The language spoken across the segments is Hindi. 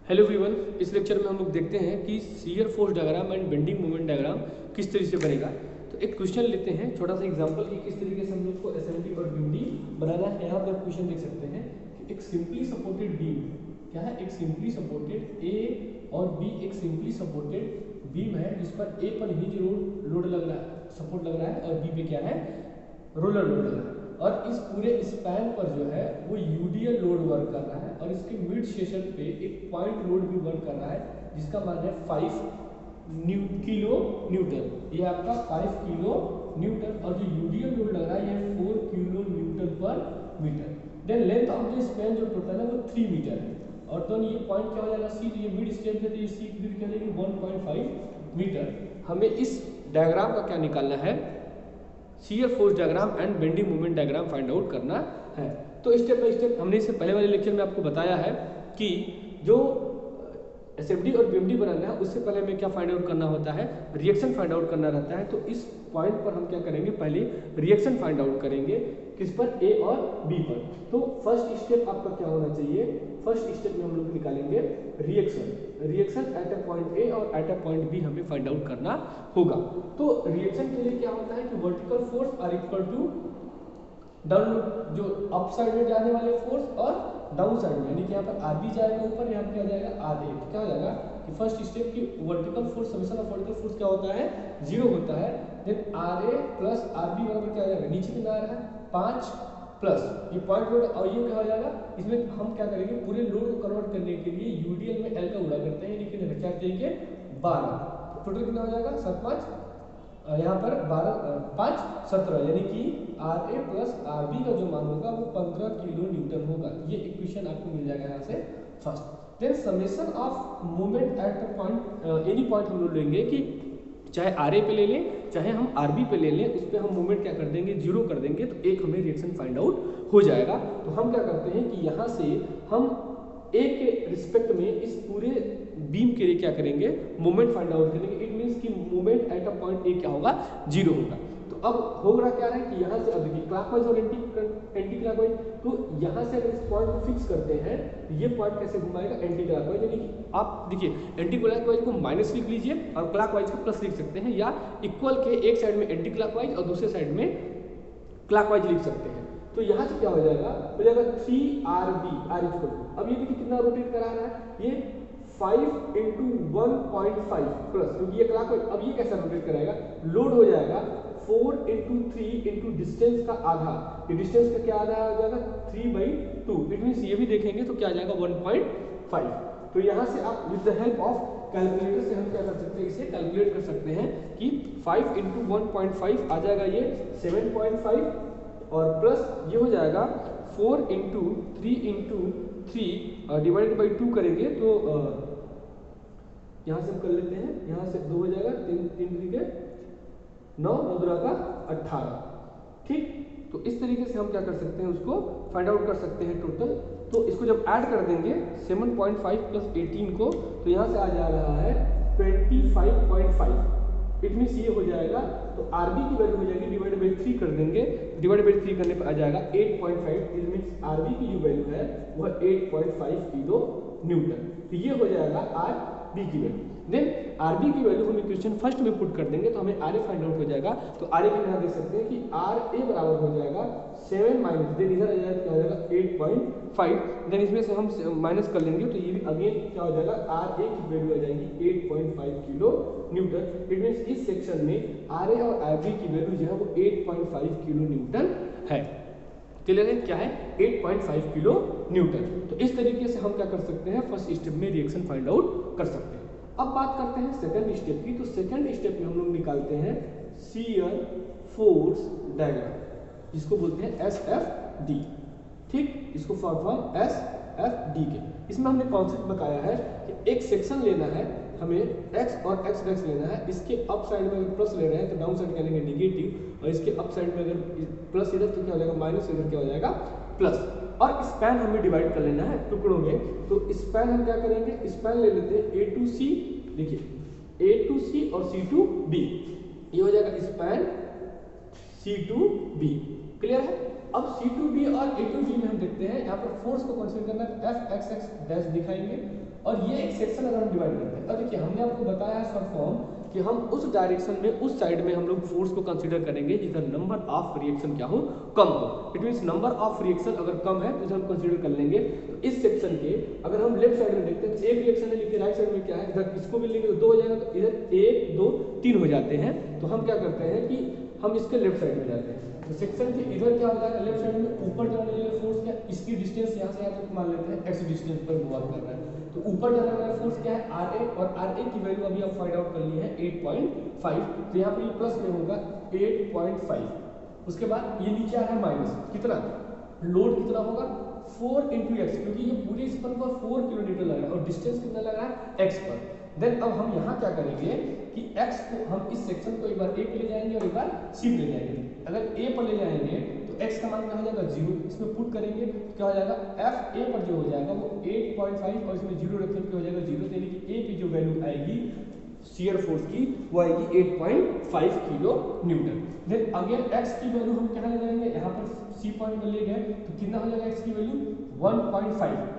हेलो एवरीवन, इस लेक्चर में हम लोग देखते हैं कि shear force diagram and bending moment diagram किस तरीके से बनेगा। तो एक क्वेश्चन लेते हैं, छोटा सा एग्जांपल कि किस तरीके से हम लोग को एसएमडी और बीमडी बनाना है। यहाँ पर क्वेश्चन देख सकते हैं कि एक सिंपली सपोर्टेड बीम क्या है, एक सिंपली सपोर्टेड ए और बी एक सिंपली सपोर्टेड बीम है जिस पर ए पर हिंज लोड लग रहा है, सपोर्ट लग रहा है, और बी पे क्या है, रोलर लोड लग रहा है। और इस पूरे स्पैन पर जो है वो यूडीएल लोड वर्क कर रहा है और इसके मिड सेशन पे एक पॉइंट लोड भी वर्क कर रहा है जिसका मान है 5 किलो न्यूटन। ये आपका 5 किलो न्यूटन और जो यूडीएल लोड लग रहा है ये 4 kilo newton per metre. Then length of the span जो टोटल है वो 3 मीटर है। और तो ये पॉइंट क्या हो जाएगा, सी, ये मिड स्टेप में, तो ये सी की क्या लेंगे 1.5 मीटर। हमें इस डायग्राम का क्या निकालना है, shear force diagram and bending moment diagram find out करना है। तो स्टेप बाय स्टेप हमने इससे पहले वाले लेक्चर में आपको बताया है कि जो एसएफडी और बीएमडी बनाना है उससे पहले हमें क्या फाइंड आउट करना होता है, रिएक्शन फाइंड आउट करना रहता है। तो इस पॉइंट पर हम क्या करेंगे, पहले रिएक्शन फाइंड आउट करेंगे, किस पर, ए और बी पर। तो फर्स्ट स्टेप आपका क्या होना चाहिए, फर्स्ट स्टेप में हम लोग निकालेंगे reaction at a point A और एट अ पॉइंट बी हमें फाइंड आउट करना होगा। तो रिएक्शन के लिए क्या होता है कि vertical force are equal to down, जो अप साइड में जाने वाले फोर्स और डाउन साइड में, यानी कि यहाँ पर आर बी जाएगा ऊपर, यहाँ पर क्या जाएगा आर ए। क्या हो जाएगा कि फर्स्ट स्टेप की vertical force, summation of vertical force क्या होता है, 0 होता है। Then R A plus R B बराबर क्या हो जाएगा, नीचे कितना आ रहा है 5 प्लस ये पॉइंट लोड, और ये क्या हो जाएगा, इसमें हम क्या करेंगे, पूरे लोड को कन्वर्ट करने के लिए यूडीएल में एल का गुणा करते हैं, लेकिन क्या चाहिए 12। टोटल कितना हो जाएगा 7 5, यहाँ पर 12 5 17, यानी कि R A plus R B का जो मान होगा वो 15 किलो न्यूटन होगा। ये इक्वेशन आपको मिल जाएगा यहाँ से first. Then summation of moment at the point, any point हम लोग लेंगे कि चाहे आर ए पे ले लें चाहे हम आर बी पे ले लें, उस पर हम मोमेंट क्या कर देंगे, 0 कर देंगे, तो एक हमें रिएक्शन फाइंड आउट हो जाएगा। तो हम क्या करते हैं कि यहाँ से हम ए के रिस्पेक्ट में इस पूरे बीम के लिए क्या करेंगे, मोमेंट फाइंड आउट करेंगे। इट मींस कि moment at a point A क्या होगा, 0 होगा। तो अब होगा क्या है कि यहाँ से, अब देखिए क्लॉकवाइज और एंटी क्लॉकवाइज, तो यहाँ से अगर इस पॉइंट को फिक्स करते हैं तो ये पॉइंट कैसे घुमाएगा, एंटी क्लॉकवाइज, यानी कि आप देखिए एंटी क्लॉकवाइज को माइनस लिख लीजिए और क्लॉकवाइज को प्लस लिख सकते हैं, या इक्वल के एक साइड में एंटी क्लॉकवाइज और दूसरे साइड में क्लॉकवाइज लिख सकते हैं। तो यहाँ से क्या हो जाएगा 3RB आर इक्वल टू, अब ये देखिए कितना रोटेट करा रहा है, ये 5 × 1.5 प्लस, क्योंकि ये क्लॉकवाइज, अब ये कैसा रोटेट कराएगा, लोड हो जाएगा 4 × 3 × डिस्टेंस का आधा, ये डिस्टेंस का क्या आधा हो जाएगा 3/2। इट मींस ये भी देखेंगे तो क्या आ जाएगा 1.5। तो यहाँ से आप with the help of calculator से हम क्या कर सकते हैं, इसे कैलकुलेट कर सकते हैं कि 5 × 1.5 आ जाएगा ये 7.5, और प्लस ये हो जाएगा 4 × 3 × 3 डिवाइडेड बाई 2 करेंगे तो यहाँ से हम कर लेते हैं, यहाँ से 2 हो जाएगा, 3 3 के 9, 9 दूना का 18, ठीक। तो इस तरीके से हम क्या कर सकते हैं, उसको फाइंड आउट कर सकते हैं टोटल। तो इसको जब ऐड कर देंगे 7.5 प्लस 18 को, तो यहाँ से आ जा रहा है 25.5। इट मीन्स ये हो जाएगा, तो आरबी की वैल्यू हो जाएगी डिवाइडेड बाई 3 कर देंगे, डिवाइडेड बाई 3 करने पर आ जाएगा 8.5। इट मीन्स आरबी की जो वैल्यू है वह 8.5 किलो न्यूटन। तो ये हो जाएगा आरबी की वैल्यू। देन आरबी की वैल्यू हम इक्वेशन फर्स्ट में पुट कर देंगे तो हमें आर ए फाइंड आउट हो जाएगा। तो आर ए के यहाँ देख सकते हैं कि आर ए बराबर हो जाएगा 7 माइनस, देन इधर आ जाएगा क्या हो जाएगा 8.5, देन इसमें से हम माइनस कर लेंगे तो ये भी अगेन क्या हो जाएगा, आर ए की वैल्यू आ जाएगी 8.5 किलो न्यूटन। इट मीन्स इस सेक्शन में आर ए और आर बी की वैल्यू जो है वो 8.5 किलो न्यूटन है। क्लियर है, क्या है 8.5 किलो न्यूटन। तो इस तरीके से हम क्या कर सकते हैं, फर्स्ट स्टेप में रिएक्शन फाइंड आउट कर सकते हैं। अब बात करते हैं सेकंड स्टेप की। तो सेकंड स्टेप में हम लोग निकालते हैं शियर फोर्स डायग्राम, जिसको बोलते हैं SFD, ठीक। इसको फॉर फॉर्म SFD के, इसमें हमने कॉन्सेप्ट बताया है कि एक सेक्शन लेना है हमें, x और x डैश लेना है, इसके अप साइड में अगर प्लस ले रहे हैं तो डाउन साइड क्या लेंगे नेगेटिव, और इसके अप साइड में अगर प्लस इधर तो क्या हो जाएगा माइनस, इधर क्या हो जाएगा प्लस। और स्पैन हमें डिवाइड कर लेना है टुकड़ों में। तो स्पैन हम क्या करेंगे, स्पैन ले लेते हैं A to C, देखिए A to C और C to B, ये हो जाएगा span C to B। Clear है। अब C to B और A to B में हम देखते हैं, यहाँ पर फोर्स को कंसीडर करना है, तो F x x डैश दिखाएंगे और ये एक सेक्शन अगर हम डिवाइड करते हैं, और देखिए हमने आपको बताया शॉर्ट फॉर्म कि हम उस डायरेक्शन में उस साइड में हम लोग फोर्स को कंसीडर करेंगे जिसका नंबर ऑफ रिएक्शन क्या हो, कम हो। It means number of reaction अगर कम है तो इसे हम कंसीडर कर लेंगे। तो इस सेक्शन के अगर हम लेफ्ट साइड में देखते हैं तो एक रिएक्शन है, लेकिन राइट साइड में क्या है, इधर इसको भी लेंगे तो 2 हो जाएगा, तो इधर 1 2 3 हो जाते हैं। तो हम क्या करते हैं कि हम इसके लेफ्ट साइड में जाते हैं, तो सेक्शन के इधर क्या हो जाएगा, लेफ्ट साइड में ऊपर जाने वाला फोर्स क्या, इसकी डिस्टेंस यहाँ से यहाँ तक मान लेते हैं x डिस्टेंस पर मूव कर रहा है, तो ऊपर जाने वाला फोर्स क्या है RA, और RA की वैल्यू अभी आप फाइंड आउट कर लिए हैं 8.5, तो यहाँ पर ये प्लस में होगा 8.5। उसके बाद ये नीचे आ रहा है माइनस, कितना लोड कितना होगा 4 × x, क्योंकि ये पूरे इस पर 4 किलोमीटर लग रहा है और डिस्टेंस कितना लग रहा है x पर। देन अब हम यहाँ क्या करेंगे कि x को हम इस सेक्शन को एक बार a पे ले जाएंगे और एक बार c पे ले जाएंगे। अगर a पर ले जाएंगे तो x का मान क्या हो जाएगा 0, इसमें पुट करेंगे तो क्या हो जाएगा f a पर जो हो जाएगा वो 8.5 और इसमें 0 रखेंगे क्या हो जाएगा 0, यानी कि a की जो वैल्यू आएगी शियर फोर्स की वो आएगी 8.5 kilo newton. Then again x की वैल्यू हम क्या ले जाएंगे, यहाँ पर c पॉइंट पर ले गए तो कितना हो जाएगा x की वैल्यू 1.5।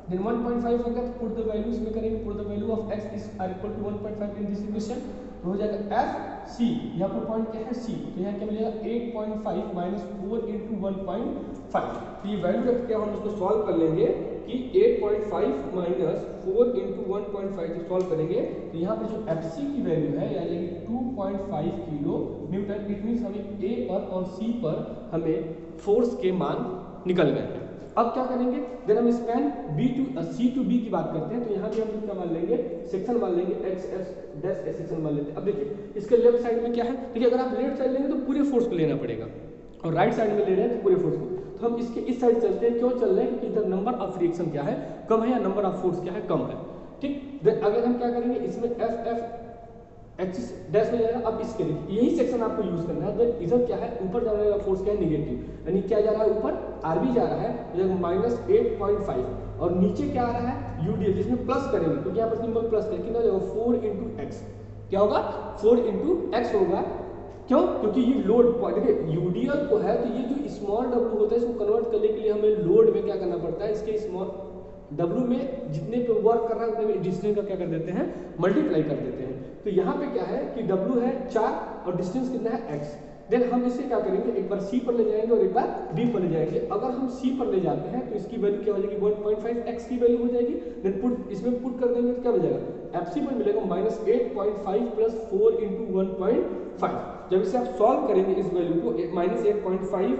Then 1.5 होगा तो पुट द वैल्यू इसमें करेंगे, put the value of x is equal to 1.5 in this equation, तो हो जाएगा f c, यहाँ पर पॉइंट क्या है c, तो यहाँ क्या मिलेगा 8.5 माइनस 4 × 1.5। तो ये वैल्यू रख के हम इसको सॉल्व कर लेंगे कि 8.5 माइनस 4 × 1.5 से सॉल्व करेंगे तो यहाँ पर जो fc की वैल्यू है यानी 2.5 किलो न्यूटन। इट मींस हमें a पर और c पर हमें फोर्स के मान निकल गए हैं। अब क्या करेंगे, देन हम स्पैन C to B की बात करते हैं, तो यहाँ भी हम क्या मान लेंगे, सेक्शन मान लेंगे x डैश सेक्शन मान लेते हैं। अब देखिए इसके लेफ्ट साइड में क्या है, देखिए अगर आप लेफ्ट साइड लेंगे तो पूरे फोर्स को लेना पड़ेगा और राइट साइड में ले रहे हैं तो पूरे फोर्स को, तो हम इसके इस साइड चलते हैं। क्यों चल रहे हैं, क्योंकि इधर नंबर ऑफ रिएक्शन क्या है, कम है, या नंबर ऑफ फोर्स क्या है, कम है। ठीक, देन अगर हम क्या करेंगे इसमें f एक्सिस डैश में जाएगा। अब इसके लिए यही सेक्शन आपको यूज करना है। देन इधर क्या है, ऊपर जाने वाला फोर्स क्या है, नेगेटिव, यानी क्या जा रहा है ऊपर RB जा रहा है माइनस 8.5 और नीचे क्या आ रहा है UDL, जिसमें प्लस करेंगे क्योंकि यहाँ पर सिंबल प्लस है, कितना हो जाएगा 4 × x, क्या होगा 4 × x होगा। क्यों, क्योंकि ये लोड देखिए UDL को है तो ये जो स्मॉल w होता है इसको कन्वर्ट करने के लिए हमें लोड में क्या करना पड़ता है, इसके स्मॉल W में जितने पे वर्क कर रहा है उतने में डिस्टेंस का क्या कर देते हैं, मल्टीप्लाई कर देते हैं। तो यहाँ पे क्या है कि W है 4 और डिस्टेंस कितना है x। देन हम इसे क्या करेंगे, एक बार C पर ले जाएंगे और एक बार B पर ले जाएंगे। अगर हम C पर ले जाते हैं तो इसकी वैल्यू क्या हो जाएगी 1.5 x की वैल्यू हो जाएगी। देन पुट इसमें पुट कर देंगे तो क्या हो जाएगा FC पर मिलेगा माइनस 8.5 प्लस 4 × 1.5। जब इसे आप सॉल्व करेंगे इस वैल्यू को माइनस 8.5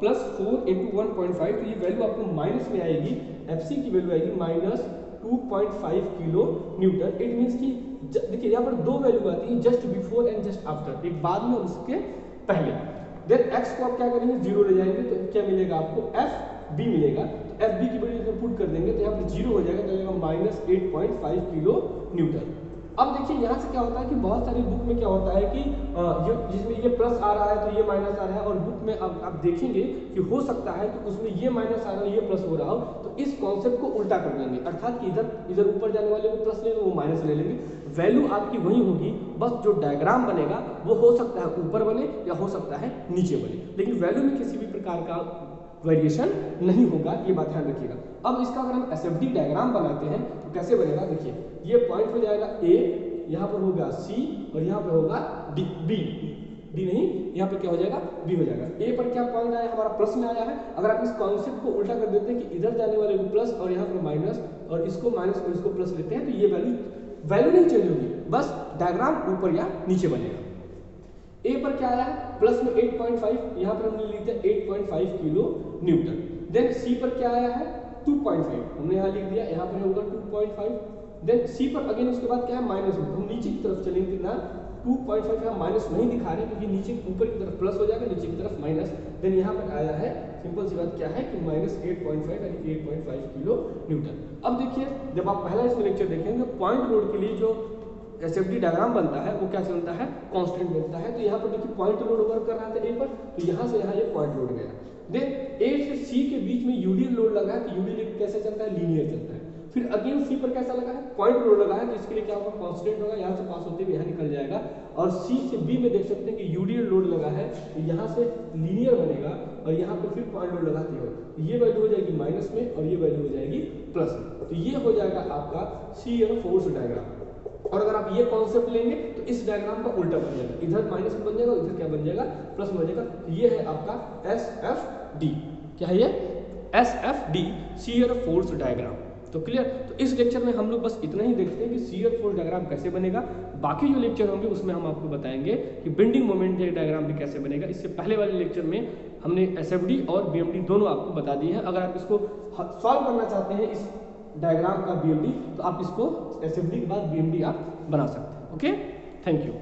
प्लस 4 × 1.5 तो ये वैल्यू आपको माइनस में आएगी, FC की वैल्यू आएगी minus 2.5 kilo Newton. It means कि देखिए यहाँ पर दो वैल्यू आती है, just before and just after, एक बाद में और उसके पहले। देन x को आप क्या करेंगे 0 ले जाएंगे तो क्या मिलेगा आपको FB मिलेगा, तो FB की वैल्यू इसमें पुट कर देंगे तो यहाँ पर 0 हो जाएगा, तो जाएगा माइनस 8.5 किलो न्यूटन। अब देखिए यहाँ से क्या होता है कि बहुत सारी बुक में क्या होता है कि जिसमें ये प्लस आ रहा है तो ये माइनस आ रहा है, और बुक में अब आप देखेंगे कि हो सकता है कि उसमें ये माइनस आ रहा है ये प्लस हो रहा हो, तो इस कॉन्सेप्ट को उल्टा कर देंगे, अर्थात कि इधर ऊपर जाने वाले को प्लस लेंगे वो माइनस ले लेंगे। वैल्यू आपकी वही होगी, बस जो डायग्राम बनेगा वो हो सकता है ऊपर बने या हो सकता है नीचे बने, लेकिन वैल्यू में किसी भी प्रकार का वेरिएशन नहीं होगा, ये बात ध्यान रखिएगा। अब इसका अगर हम SFD डायग्राम बनाते हैं तो कैसे बनेगा, देखिए ये पॉइंट हो जाएगा A, यहाँ पर होगा C और यहाँ पे होगा B नहीं, यहाँ पे क्या हो जाएगा B हो जाएगा। A पर क्या पॉइंट आया हमारा प्लस में आया है। अगर आप इस कॉन्सेप्ट को उल्टा कर देते हैं कि इधर जाने वाले को प्लस और यहाँ पर माइनस और इसको माइनस और इसको प्लस लेते हैं तो ये वैल्यू नहीं चेंज होगी, बस डायग्राम ऊपर या नीचे बनेगा। A पर क्या आया है प्लस में 8.5, यहाँ पर हमने लिखा है 8.5 किलो न्यूटन। देन C पर क्या आया है 2.5, हमने यहाँ लिख दिया, यहाँ पर होगा 2.5। देन C पर अगेन उसके बाद क्या है माइनस, हम नीचे की तरफ चलेंगे कितना 2.5, यहाँ माइनस नहीं दिखा रहे क्योंकि नीचे ऊपर की तरफ प्लस हो जाएगा, नीचे की तरफ माइनस। देन यहाँ पर आया है सिंपल सी बात क्या है कि माइनस 8.5 यानी 8.5 किलो न्यूटन। अब देखिए जब आप पहला इसमें लेक्चर देखेंगे तो पॉइंट लोड के लिए जो SFD डायग्राम बनता है वो क्या चलता है, कांस्टेंट बनता है। तो यहाँ पर देखिए पॉइंट लोड वर्क कर रहा था A पर, तो यहाँ से यहाँ ये पॉइंट लोड गया। देन A से C के बीच में UDL लोड लगा है, तो UDL कैसे चलता है, लीनियर चलता है। फिर अगेन C पर कैसा लगा है, पॉइंट लोड लगा है, तो इसके लिए क्या होगा कांस्टेंट होगा, यहाँ से पास होते हुए यहाँ निकल जाएगा। और C से B में देख सकते हैं कि UDL लोड लगा है, तो यहाँ से लीनियर बनेगा और यहाँ पर फिर पॉइंट लोड लगाते हो, ये वैल्यू हो जाएगी माइनस में और ये वैल्यू हो जाएगी प्लस है। तो ये हो जाएगा आपका शियर फोर्स डायग्राम। और अगर आप ये कॉन्सेप्ट लेंगे तो इस डायग्राम का उल्टा बन जाएगा, इधर माइनस में बन जाएगा, इधर क्या बन जाएगा, प्लस में बन जाएगा। तो ये है आपका SFD। क्या है ये? SFD, shear force diagram. तो क्लियर? तो इस लेक्चर में हम लोग बस इतना ही देखते हैं कि शियर फोर्स डायग्राम कैसे बनेगा। बाकी जो लेक्चर होंगे उसमें हम आपको बताएंगे कि बेंडिंग मोमेंट डायग्राम भी कैसे बनेगा। इससे पहले वाले लेक्चर में हमने SFD और BMD दोनों आपको बता दिए हैं। अगर आप इसको सॉल्व करना चाहते हैं इस डायग्राम का BMD, तो आप इसको SFD के बाद BMD आप बना सकते हैं। Okay, thank you.